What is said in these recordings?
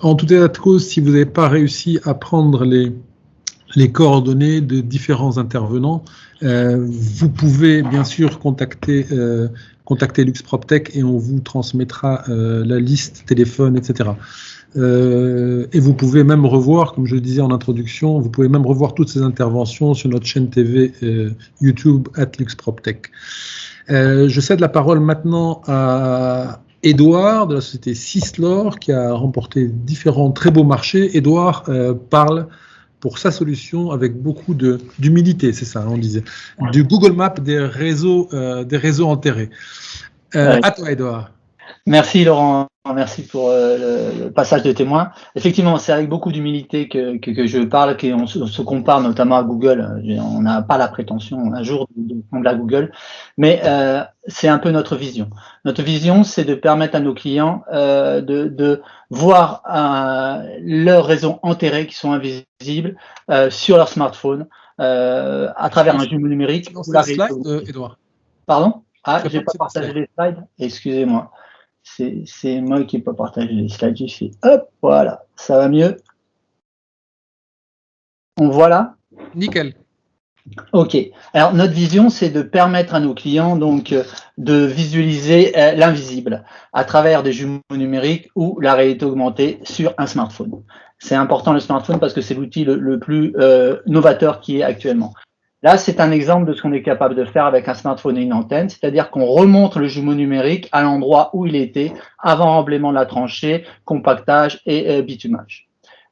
En tout état de cause, si vous n'avez pas réussi à prendre les coordonnées de différents intervenants, vous pouvez bien sûr contacter LuxPropTech et on vous transmettra la liste, téléphone, etc. Et vous pouvez même revoir, comme je le disais en introduction, vous pouvez même revoir toutes ces interventions sur notre chaîne TV YouTube @LuxPropTech. Je cède la parole maintenant à Édouard de la société Syslor qui a remporté différents très beaux marchés. Édouard parle pour sa solution avec beaucoup d'humilité, c'est ça, on disait, du Google Maps des réseaux enterrés. À toi, Édouard. Merci Laurent, merci pour le passage de témoin. Effectivement, c'est avec beaucoup d'humilité que je parle, qu'on se compare notamment à Google. On n'a pas la prétention un jour de prendre à Google, mais c'est un peu notre vision. Notre vision, c'est de permettre à nos clients de voir leurs réseaux enterrés qui sont invisibles sur leur smartphone à travers un jumeau numérique. Dans ces slides, Édouard. Pardon? Ah, j'ai pas partagé les slides. Excusez-moi. C'est moi qui n'ai pas partagé les slides. J'ai fait hop, voilà, ça va mieux. On voit là? Nickel. Ok. Alors notre vision, c'est de permettre à nos clients donc de visualiser l'invisible à travers des jumeaux numériques ou la réalité augmentée sur un smartphone. C'est important le smartphone parce que c'est l'outil le plus novateur qui est actuellement. Là, c'est un exemple de ce qu'on est capable de faire avec un smartphone et une antenne, c'est-à-dire qu'on remonte le jumeau numérique à l'endroit où il était avant remblaiement de la tranchée, compactage et bitumage.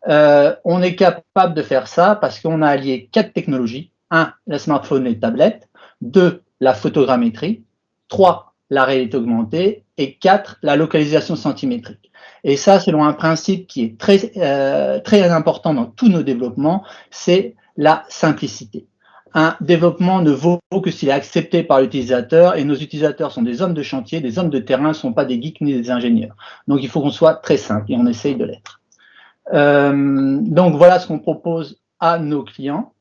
On est capable de faire ça parce qu'on a allié 4 technologies. 1, le smartphone et les tablettes. 2, la photogrammétrie. 3, la réalité augmentée. Et 4, la localisation centimétrique. Et ça, selon un principe qui est très important dans tous nos développements, c'est la simplicité. Un développement ne vaut que s'il est accepté par l'utilisateur et nos utilisateurs sont des hommes de chantier, des hommes de terrain, ne sont pas des geeks ni des ingénieurs. Donc il faut qu'on soit très simple et on essaye de l'être. Donc voilà ce qu'on propose à nos clients.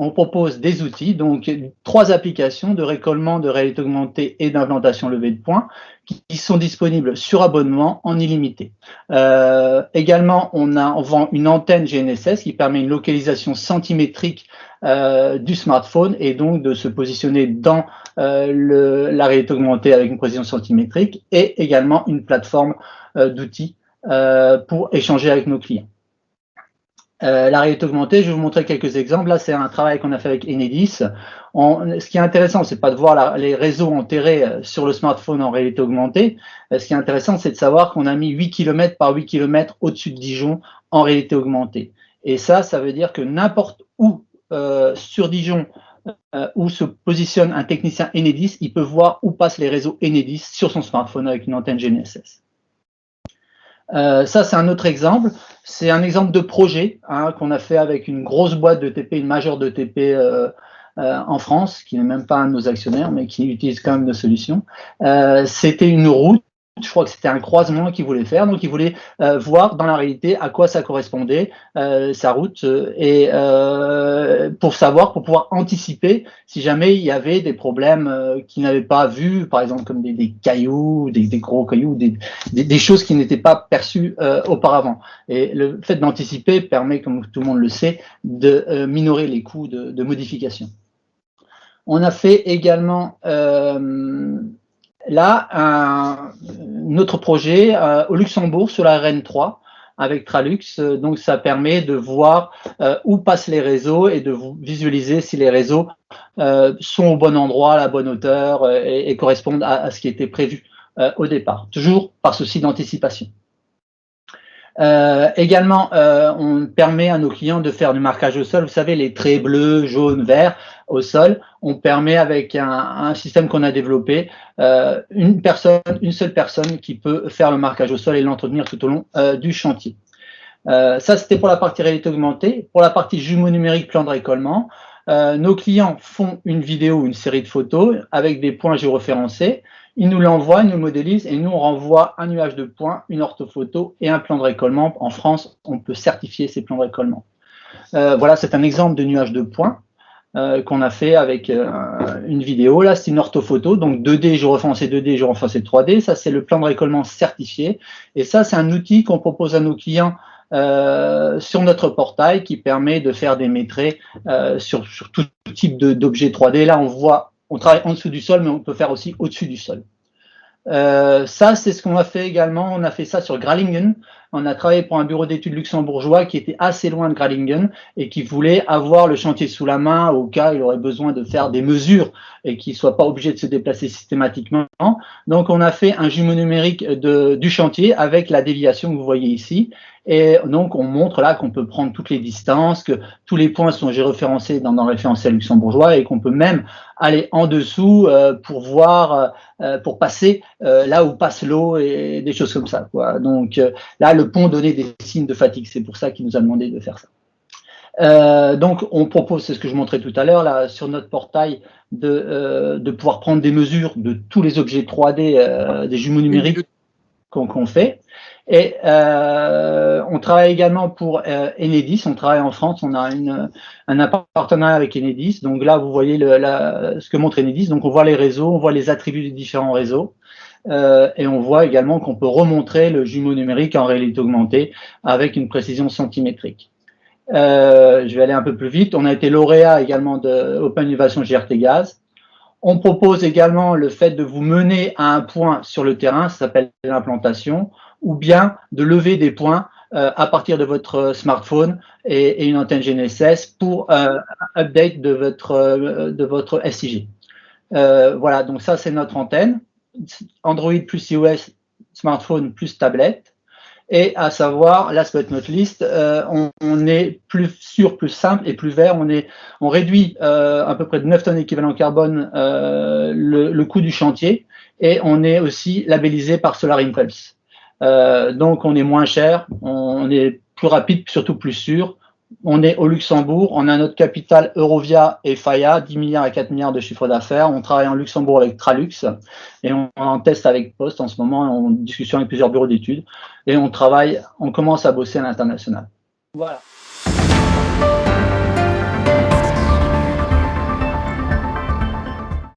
On propose des outils, donc 3 applications de récollement, de réalité augmentée et d'implantation levée de points qui sont disponibles sur abonnement en illimité. Également, on vend une antenne GNSS qui permet une localisation centimétrique du smartphone et donc de se positionner dans la réalité augmentée avec une précision centimétrique et également une plateforme d'outils pour échanger avec nos clients. La réalité augmentée, je vais vous montrer quelques exemples. Là, c'est un travail qu'on a fait avec Enedis. Ce qui est intéressant, c'est pas de voir les réseaux enterrés sur le smartphone en réalité augmentée. Ce qui est intéressant, c'est de savoir qu'on a mis 8 km par 8 km au-dessus de Dijon en réalité augmentée. Et ça veut dire que n'importe où sur Dijon, où se positionne un technicien Enedis, il peut voir où passent les réseaux Enedis sur son smartphone avec une antenne GNSS. Ça, c'est un autre exemple. C'est un exemple de projet qu'on a fait avec une grosse boîte de TP, une majeure de TP en France, qui n'est même pas un de nos actionnaires, mais qui utilise quand même nos solutions. C'était une route, je crois que c'était un croisement qu'ils voulaient faire, donc ils voulaient voir dans la réalité à quoi ça correspondait, sa route, et pour pouvoir anticiper si jamais il y avait des problèmes qu'ils n'avaient pas vus, par exemple comme des cailloux, des gros cailloux, des choses qui n'étaient pas perçues auparavant. Et le fait d'anticiper permet, comme tout le monde le sait, de minorer les coûts de modification. On a fait également là, un autre projet au Luxembourg sur la RN3 avec Tralux. Donc, ça permet de voir où passent les réseaux et de visualiser si les réseaux sont au bon endroit, à la bonne hauteur et correspondent à ce qui était prévu au départ, toujours par souci d'anticipation. Également, on permet à nos clients de faire du marquage au sol. Vous savez, les traits bleus, jaunes, verts au sol. On permet avec un système qu'on a développé, une seule personne qui peut faire le marquage au sol et l'entretenir tout au long du chantier. Ça, c'était pour la partie réalité augmentée. Pour la partie jumeau numérique, plan de récollement, nos clients font une vidéo ou une série de photos avec des points géoréférencés. Ils nous l'envoient, ils nous modélisent et nous on renvoie un nuage de points, une orthophoto et un plan de récollement. En France, on peut certifier ces plans de récollement. Voilà, c'est un exemple de nuage de points. qu'on a fait avec une vidéo. Là, c'est une orthophoto, donc 2D, je refais en C2D, je refais en C3D. Ça, c'est le plan de récollement certifié. Et ça, c'est un outil qu'on propose à nos clients sur notre portail qui permet de faire des métrés sur tout type d'objets 3D. Là, on travaille en dessous du sol, mais on peut faire aussi au-dessus du sol. Ça, c'est ce qu'on a fait également. On a fait ça sur Gralingen. On a travaillé pour un bureau d'études luxembourgeois qui était assez loin de Gralingen et qui voulait avoir le chantier sous la main au cas où il aurait besoin de faire des mesures et qu'il ne soit pas obligé de se déplacer systématiquement. Donc, on a fait un jumeau numérique du chantier avec la déviation que vous voyez ici. Et donc, on montre là qu'on peut prendre toutes les distances, que tous les points sont géoréférencés dans le référentiel luxembourgeois et qu'on peut même aller en dessous pour voir, pour passer là où passe l'eau et des choses comme ça, quoi. Donc là, le pont donnait des signes de fatigue. C'est pour ça qu'il nous a demandé de faire ça. Donc, on propose, c'est ce que je montrais tout à l'heure, là, sur notre portail, de pouvoir prendre des mesures de tous les objets 3D, des jumeaux numériques qu'on fait. Et on travaille également pour Enedis. On travaille en France. On a un partenariat avec Enedis. Donc là, vous voyez ce que montre Enedis. Donc on voit les réseaux, on voit les attributs des différents réseaux. Et on voit également qu'on peut remontrer le jumeau numérique en réalité augmentée avec une précision centimétrique. Je vais aller un peu plus vite. On a été lauréat également de Open Innovation GRT Gaz. On propose également le fait de vous mener à un point sur le terrain, ça s'appelle l'implantation, ou bien de lever des points à partir de votre smartphone et une antenne GNSS pour un update de votre SIG. Voilà, donc ça c'est notre antenne, Android plus iOS, smartphone plus tablette. Et à savoir, last but not least, on est plus sûr, plus simple et plus vert. On réduit à peu près de 9 tonnes équivalent carbone le coût du chantier et on est aussi labellisé par Solar Impulse. Donc on est moins cher, on est plus rapide, surtout plus sûr. On est au Luxembourg, on a notre capital Eurovia et Faya, 10 milliards à 4 milliards de chiffre d'affaires. On travaille en Luxembourg avec Tralux et on en teste avec Post en ce moment, en discussion avec plusieurs bureaux d'études. Et on commence à bosser à l'international. Voilà.